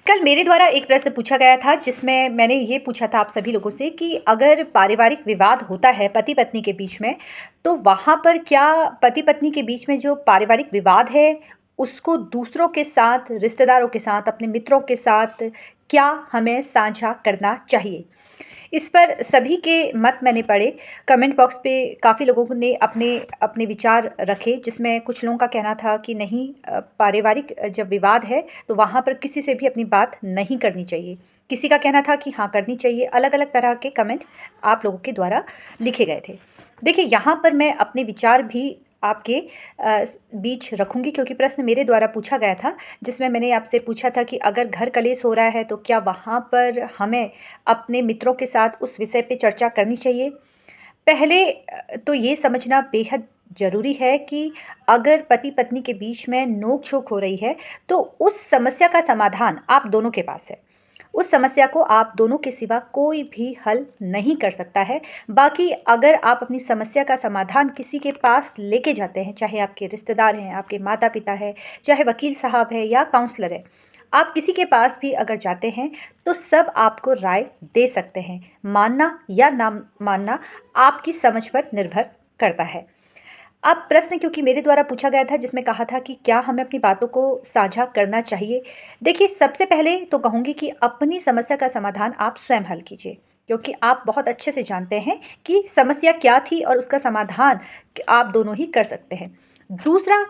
कल मेरे द्वारा एक प्रश्न पूछा गया था जिसमें मैंने ये पूछा था आप सभी लोगों से कि अगर पारिवारिक विवाद होता है पति पत्नी के बीच में, तो वहाँ पर क्या पति पत्नी के बीच में जो पारिवारिक विवाद है उसको दूसरों के साथ, रिश्तेदारों के साथ, अपने मित्रों के साथ क्या हमें साझा करना चाहिए? इस पर सभी के मत मैंने पढ़े। कमेंट बॉक्स पे काफ़ी लोगों ने अपने अपने विचार रखे, जिसमें कुछ लोगों का कहना था कि नहीं, पारिवारिक जब विवाद है तो वहाँ पर किसी से भी अपनी बात नहीं करनी चाहिए। किसी का कहना था कि हाँ करनी चाहिए। अलग-अलग तरह के कमेंट आप लोगों के द्वारा लिखे गए थे। देखिए, यहाँ पर मैं अपने विचार भी आपके बीच रखूँगी, क्योंकि प्रश्न मेरे द्वारा पूछा गया था, जिसमें मैंने आपसे पूछा था कि अगर घर कलेश हो रहा है तो क्या वहाँ पर हमें अपने मित्रों के साथ उस विषय पे चर्चा करनी चाहिए? पहले तो ये समझना बेहद ज़रूरी है कि अगर पति-पत्नी के बीच में नोक-झोंक हो रही है, तो उस समस्या का समाधान आप दोनों के पास है। उस समस्या को आप दोनों के सिवा कोई भी हल नहीं कर सकता है। बाकी अगर आप अपनी समस्या का समाधान किसी के पास लेके जाते हैं, चाहे आपके रिश्तेदार हैं, आपके माता-पिता हैं, चाहे वकील साहब है या काउंसलर है, आप किसी के पास भी अगर जाते हैं, तो सब आपको राय दे सकते हैं। मानना या ना मानना आपकी समझ पर निर्भर करता है। अब प्रश्न क्योंकि मेरे द्वारा पूछा गया था, जिसमें कहा था कि क्या हमें अपनी बातों को साझा करना चाहिए? देखिए, सबसे पहले तो कहूँगी कि अपनी समस्या का समाधान आप स्वयं हल कीजिए, क्योंकि आप बहुत अच्छे से जानते हैं कि समस्या क्या थी और उसका समाधान आप दोनों ही कर सकते हैं। दूसरा,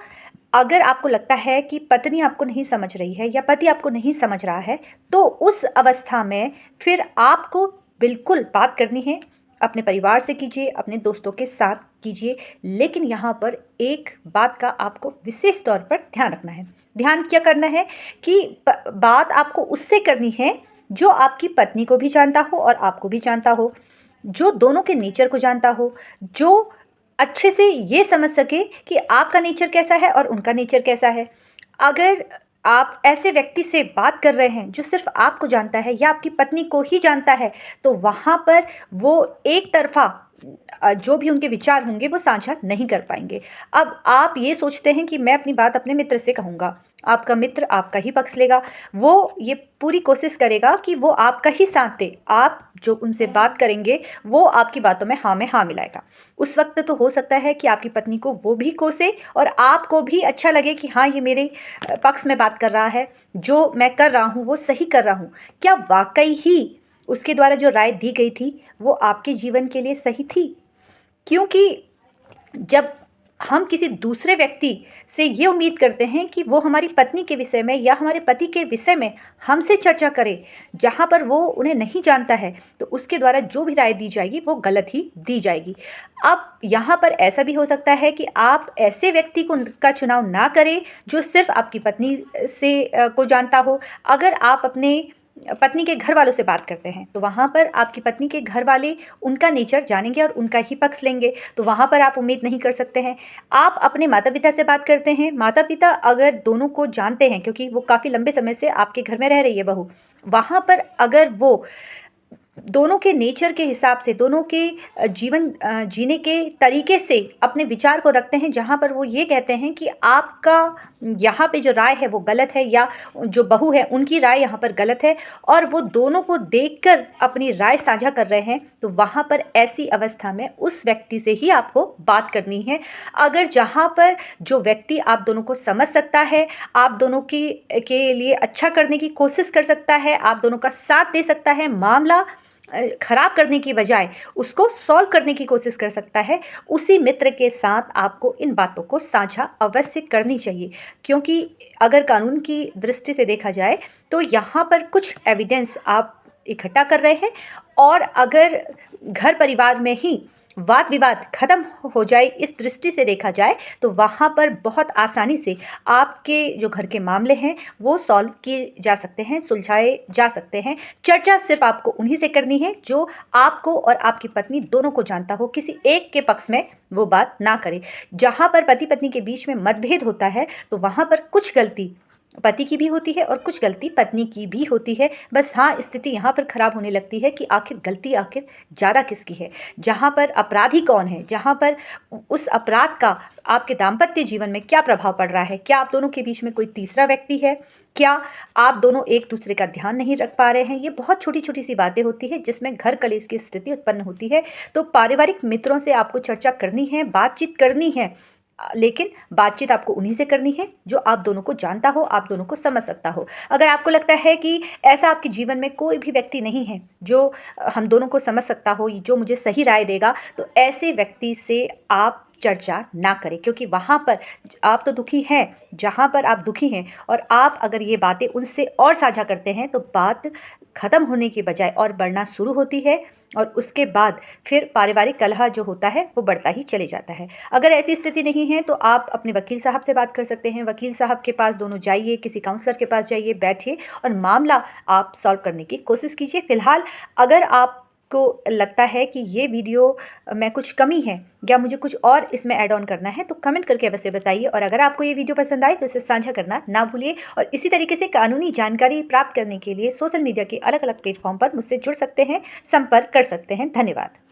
अगर आपको लगता है कि पत्नी आपको नहीं समझ रही है या पति आपको नहीं समझ रहा है, तो उस अवस्था में फिर आपको बिल्कुल बात करनी है। अपने परिवार से कीजिए, अपने दोस्तों के साथ कीजिए, लेकिन यहाँ पर एक बात का आपको विशेष तौर पर ध्यान रखना है। ध्यान क्या करना है कि बात आपको उससे करनी है जो आपकी पत्नी को भी जानता हो और आपको भी जानता हो, जो दोनों के नेचर को जानता हो, जो अच्छे से ये समझ सके कि आपका नेचर कैसा है और उनका नेचर कैसा है। अगर आप ऐसे व्यक्ति से बात कर रहे हैं जो सिर्फ़ आपको जानता है या आपकी पत्नी को ही जानता है, तो वहाँ पर वो एक तरफ़ा जो भी उनके विचार होंगे वो साझा नहीं कर पाएँगे। अब आप ये सोचते हैं कि मैं अपनी बात अपने मित्र से कहूँगा, आपका मित्र आपका ही पक्ष लेगा। वो ये पूरी कोशिश करेगा कि वो आपका ही साथ दे। आप जो उनसे बात करेंगे, वो आपकी बातों में हाँ मिलाएगा। उस वक़्त तो हो सकता है कि आपकी पत्नी को वो भी कोसे और आपको भी अच्छा लगे कि हाँ, ये मेरे पक्ष में बात कर रहा है, जो मैं कर रहा हूँ वो सही कर रहा हूँ। क्या वाक़ई ही उसके द्वारा जो राय दी गई थी, वो आपके जीवन के लिए सही थी? क्योंकि जब हम किसी दूसरे व्यक्ति से ये उम्मीद करते हैं कि वो हमारी पत्नी के विषय में या हमारे पति के विषय में हमसे चर्चा करे, जहाँ पर वो उन्हें नहीं जानता है, तो उसके द्वारा जो भी राय दी जाएगी वो गलत ही दी जाएगी। अब यहाँ पर ऐसा भी हो सकता है कि आप ऐसे व्यक्ति को का चुनाव ना करें जो सिर्फ़ आपकी पत्नी से को जानता हो। अगर आप अपने पत्नी के घर वालों से बात करते हैं, तो वहाँ पर आपकी पत्नी के घर वाले उनका नेचर जानेंगे और उनका ही पक्ष लेंगे, तो वहाँ पर आप उम्मीद नहीं कर सकते हैं। आप अपने माता-पिता से बात करते हैं, माता-पिता अगर दोनों को जानते हैं, क्योंकि वो काफ़ी लंबे समय से आपके घर में रह रही है बहू, वहाँ पर अगर वो दोनों के नेचर के हिसाब से, दोनों के जीवन जीने के तरीके से अपने विचार को रखते हैं, जहाँ पर वो ये कहते हैं कि आपका यहाँ पे जो राय है वो गलत है या जो बहू है उनकी राय यहाँ पर गलत है, और वो दोनों को देखकर अपनी राय साझा कर रहे हैं, तो वहाँ पर ऐसी अवस्था में उस व्यक्ति से ही आपको बात करनी है। अगर जहाँ पर जो व्यक्ति आप दोनों को समझ सकता है, आप दोनों की के लिए अच्छा करने की कोशिश कर सकता है, आप दोनों का साथ दे सकता है, मामला ख़राब करने की बजाय उसको सॉल्व करने की कोशिश कर सकता है, उसी मित्र के साथ आपको इन बातों को साझा अवश्य करनी चाहिए। क्योंकि अगर कानून की दृष्टि से देखा जाए, तो यहाँ पर कुछ एविडेंस आप इकट्ठा कर रहे हैं, और अगर घर परिवार में ही वाद विवाद ख़त्म हो जाए, इस दृष्टि से देखा जाए, तो वहाँ पर बहुत आसानी से आपके जो घर के मामले हैं वो सॉल्व किए जा सकते हैं, सुलझाए जा सकते हैं। चर्चा सिर्फ़ आपको उन्हीं से करनी है जो आपको और आपकी पत्नी दोनों को जानता हो, किसी एक के पक्ष में वो बात ना करे। जहाँ पर पति-पत्नी के बीच में मतभेद होता है, तो वहाँ पर कुछ गलती पति की भी होती है और कुछ गलती पत्नी की भी होती है। बस हाँ, स्थिति यहाँ पर खराब होने लगती है कि आखिर गलती आखिर ज़्यादा किसकी है? जहाँ पर अपराधी कौन है? जहाँ पर उस अपराध का आपके दाम्पत्य जीवन में क्या प्रभाव पड़ रहा है? क्या आप दोनों के बीच में कोई तीसरा व्यक्ति है? क्या आप दोनों एक-दूसरे का ध्यान नहीं रख पा रहे हैं? ये बहुत छोटी-छोटी सी बातें होती हैं जिसमें घर कलेश की स्थिति उत्पन्न होती है। तो पारिवारिक मित्रों से आपको चर्चा करनी है, बातचीत करनी है। लेकिन बातचीत आपको उन्हीं से करनी है जो आप दोनों को जानता हो, आप दोनों को समझ सकता हो। अगर आपको लगता है कि ऐसा आपके जीवन में कोई भी व्यक्ति नहीं है जो हम दोनों को समझ सकता हो, जो मुझे सही राय देगा, तो ऐसे व्यक्ति से आप चर्चा ना करें, क्योंकि वहाँ पर आप तो दुखी हैं, जहाँ पर आप दुखी हैं और आप अगर ये बातें उनसे और साझा करते हैं तो बात ख़त्म होने की बजाय और बढ़ना शुरू होती है और उसके बाद फिर पारिवारिक कलह जो होता है वो बढ़ता ही चले जाता है। अगर ऐसी स्थिति नहीं है तो आप अपने वकील साहब से बात कर सकते हैं। वकील साहब के पास दोनों जाइए, किसी काउंसलर के पास जाइए, बैठिए और मामला आप सॉल्व करने की कोशिश कीजिए। फ़िलहाल अगर आपको लगता है कि ये वीडियो में कुछ कमी है या मुझे कुछ और इसमें ऐड ऑन करना है तो कमेंट करके अवश्य बताइए, और अगर आपको ये वीडियो पसंद आए तो इसे साझा करना ना भूलिए। और इसी तरीके से कानूनी जानकारी प्राप्त करने के लिए सोशल मीडिया के अलग-अलग प्लेटफॉर्म पर मुझसे जुड़ सकते हैं, संपर्क कर सकते हैं। धन्यवाद।